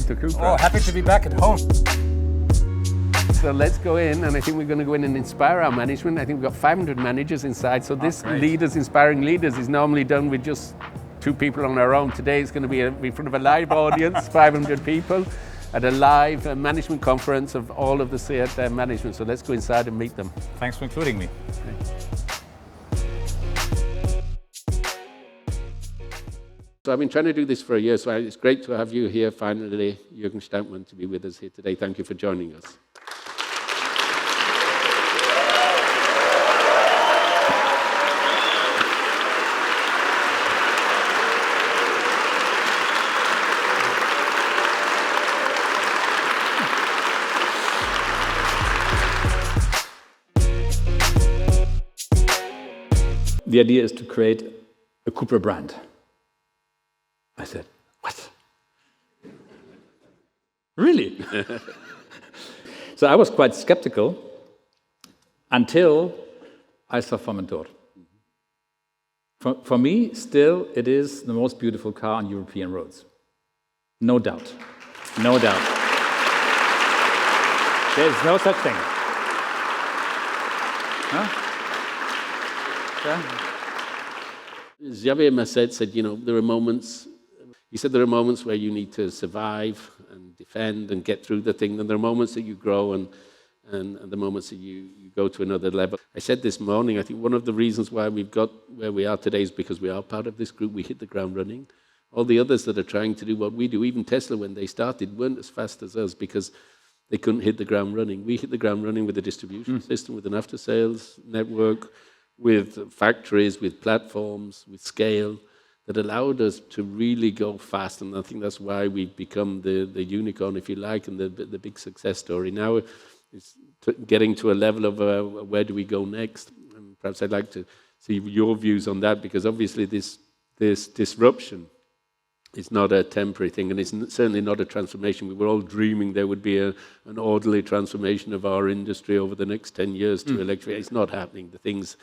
to CUPRA. Oh, happy to be back at home. So let's go in, and I think we're going to go in and inspire our management. I think we've got 500 managers inside, so this inspiring leaders is normally done with just 2 people on our own. Today it's going to be in front of a live audience, 500 people, at a live management conference of all of the SEAT management. So let's go inside and meet them. Thanks for including me. So I've been trying to do this for a year, so it's great to have you here finally, Jürgen Stackmann, to be with us here today. Thank you for joining us. The idea is to create a CUPRA brand. I said, what? Really? So I was quite skeptical until I saw Formentor. For me, still, it is the most beautiful car on European roads. No doubt. No doubt. There's no such thing. Huh? Yeah. Xavier Masset said, there are moments, he said there are moments where you need to survive and defend and get through the thing, and there are moments that you grow and the moments that you go to another level. I said this morning, I think one of the reasons why we've got where we are today is because we are part of this group. We hit the ground running. All the others that are trying to do what we do, even Tesla when they started, weren't as fast as us because they couldn't hit the ground running. We hit the ground running with a distribution system, with an after-sales network, with factories, with platforms, with scale, that allowed us to really go fast. And I think that's why we've become the unicorn, if you like, and the big success story. Now it's getting to a level of where do we go next? And perhaps I'd like to see your views on that, because obviously this disruption is not a temporary thing, and it's certainly not a transformation. We were all dreaming there would be an orderly transformation of our industry over the next 10 years to electric. It's not happening. The thing's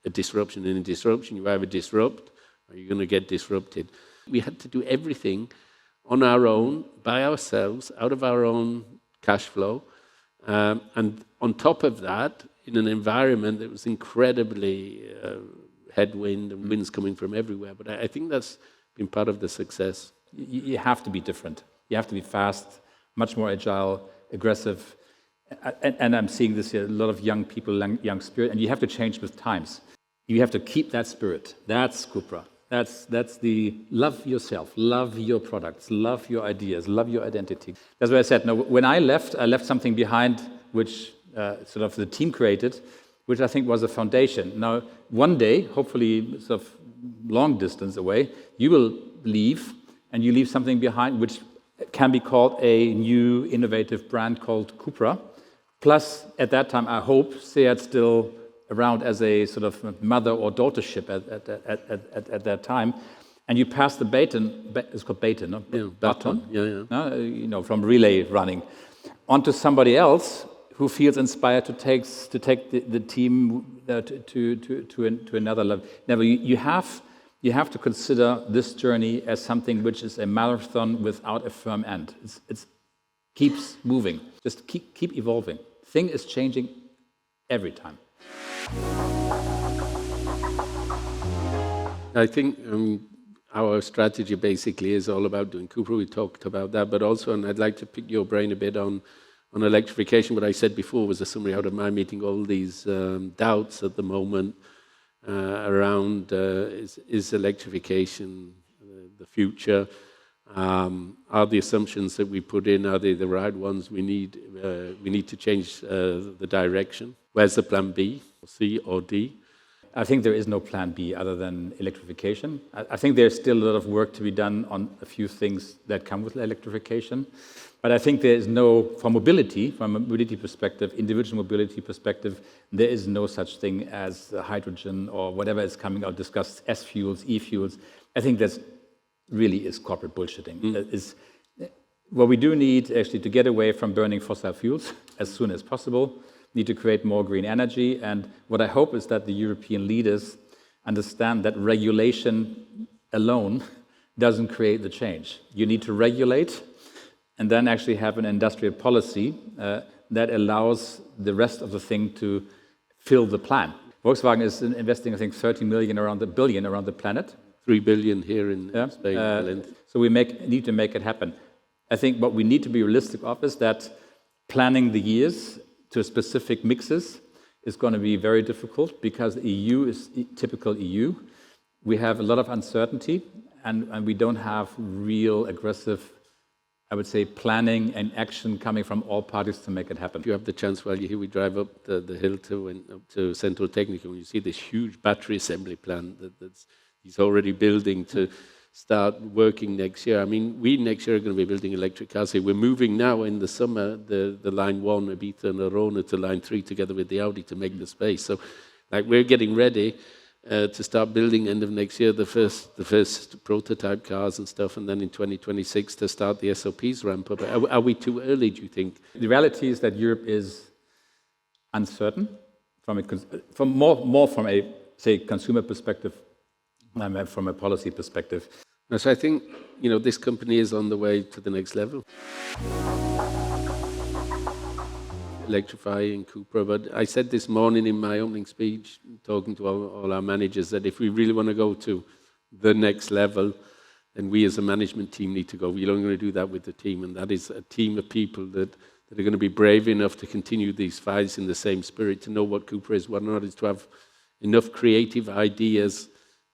a disruption. And in disruption, you either disrupt or you're going to get disrupted. We had to do everything on our own, by ourselves, out of our own cash flow. And on top of that, in an environment that was incredibly headwind and winds coming from everywhere. But I think that's been part of the success. You have to be different. You have to be fast, much more agile, aggressive. And I'm seeing this here, a lot of young people, young spirit, and you have to change with times. You have to keep that spirit. That's CUPRA. That's the love yourself, love your products, love your ideas, love your identity. That's what I said. Now, when I left something behind which sort of the team created, which I think was a foundation. Now, one day, hopefully sort of long distance away, you will leave, and you leave something behind which can be called a new innovative brand called CUPRA. Plus, at that time, I hope SEAT still around as a sort of mother or daughtership at that time, and you pass the baton. It's called baton, no? Yeah, baton. Yeah. From relay running, onto somebody else who feels inspired to take the team to another level. Now, you have to consider this journey as something which is a marathon without a firm end. It keeps moving, just keep evolving. Thing is changing every time. I think our strategy basically is all about doing CUPRA. We talked about that, but also, and I'd like to pick your brain a bit on electrification. What I said before was a summary out of my meeting, all these doubts at the moment around is electrification the future? Are the assumptions that we put in, are they the right ones? We need to change the direction. Where's the plan B, C or D? I think there is no plan B other than electrification. I think there's still a lot of work to be done on a few things that come with electrification. But I think there is no, from a mobility perspective, individual mobility perspective, there is no such thing as hydrogen or whatever is coming out, discussed S-fuels, E-fuels. I think that's really is corporate bullshitting. What we do need actually to get away from burning fossil fuels as soon as possible, need to create more green energy. And what I hope is that the European leaders understand that regulation alone doesn't create the change. You need to regulate, and then actually have an industrial policy that allows the rest of the thing to fill the plan. Volkswagen is investing, I think, 30 billion around the planet. 3 billion here in Spain. So we need to make it happen. I think what we need to be realistic of is that planning the years to specific mixes is going to be very difficult because the EU is typical EU. We have a lot of uncertainty and we don't have real aggressive, I would say, planning and action coming from all parties to make it happen. If you have the chance while you're here, we drive up the hill to Central Technical, and you see this huge battery assembly plant that's he's already building to start working next year. I mean, we next year are going to be building electric cars here. We're moving now in the summer, the line 1, Ibiza and Arona, to line 3 together with the Audi to make the space. So, like, we're getting ready to start building end of next year the first prototype cars and stuff, and then in 2026 to start the SOPs ramp up. Are we too early, do you think? The reality is that Europe is uncertain more from a, say, consumer perspective than from a policy perspective. So I think, this company is on the way to the next level. Electrifying CUPRA, but I said this morning in my opening speech, talking to all our managers, that if we really want to go to the next level, then we as a management team need to go. We're only going to do that with the team, and that is a team of people that are going to be brave enough to continue these fights in the same spirit, to know what CUPRA is, what not, is to have enough creative ideas,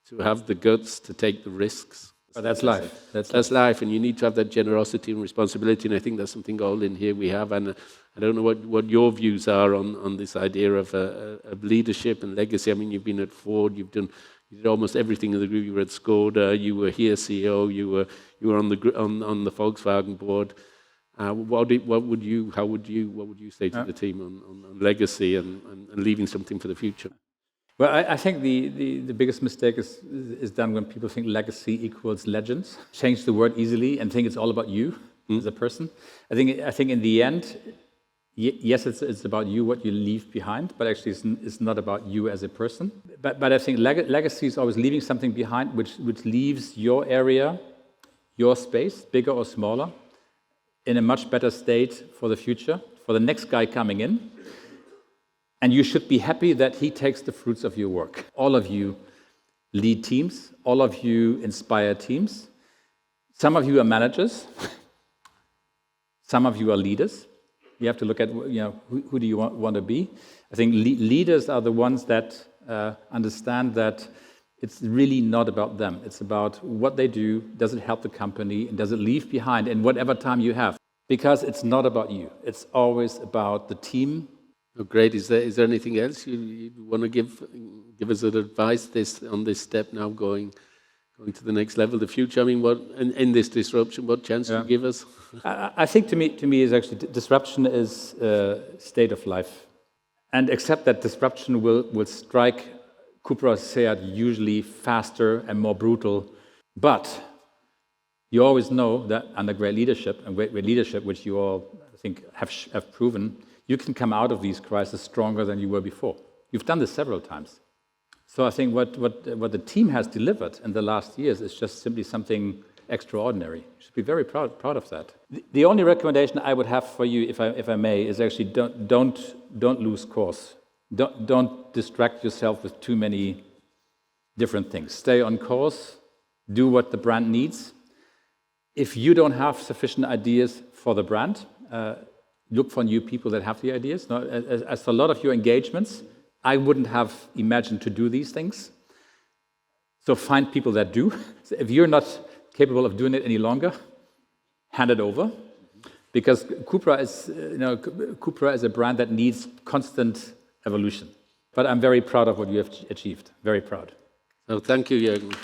to have the guts to take the risks. But that's life. That's life, and you need to have that generosity and responsibility, and I think that's something all in here we have. And I don't know what your views are on this idea of leadership and legacy. I mean, you've been at Ford, you did almost everything in the group. You were at Skoda, you were here CEO, you were on the Volkswagen board. What would you say to the team on legacy and leaving something for the future? Well, I think the biggest mistake is done when people think legacy equals legends. Change the word easily and think it's all about you as a person. I think in the end, yes, it's about you, what you leave behind, but actually it's not about you as a person. But I think legacy is always leaving something behind which leaves your area, your space, bigger or smaller, in a much better state for the future, for the next guy coming in. And you should be happy that he takes the fruits of your work. All of you lead teams. All of you inspire teams. Some of you are managers. Some of you are leaders. You have to look at, who do you want to be? I think leaders are the ones that understand that it's really not about them. It's about what they do. Does it help the company? And does it leave behind in whatever time you have? Because it's not about you. It's always about the team. Oh, great. Is there anything else you want to give us an advice on this step now going to the next level, the future? I mean, in this disruption, what chance do you give us? I think to me is actually disruption is a state of life, and accept that disruption will strike CUPRA SEAT usually faster and more brutal, but you always know that under great leadership and great leadership, which you all I think have proven, you can come out of these crises stronger than you were before. You've done this several times. So I think what the team has delivered in the last years is just simply something extraordinary. You should be very proud of that. The only recommendation I would have for you, if I may, is actually don't lose course. Don't distract yourself with too many different things. Stay on course. Do what the brand needs. If you don't have sufficient ideas for the brand, look for new people that have the ideas. Now, as for a lot of your engagements, I wouldn't have imagined to do these things. So find people that do. So if you're not capable of doing it any longer, hand it over. Because CUPRA is a brand that needs constant evolution. But I'm very proud of what you have achieved. Very proud. So thank you, Jürgen.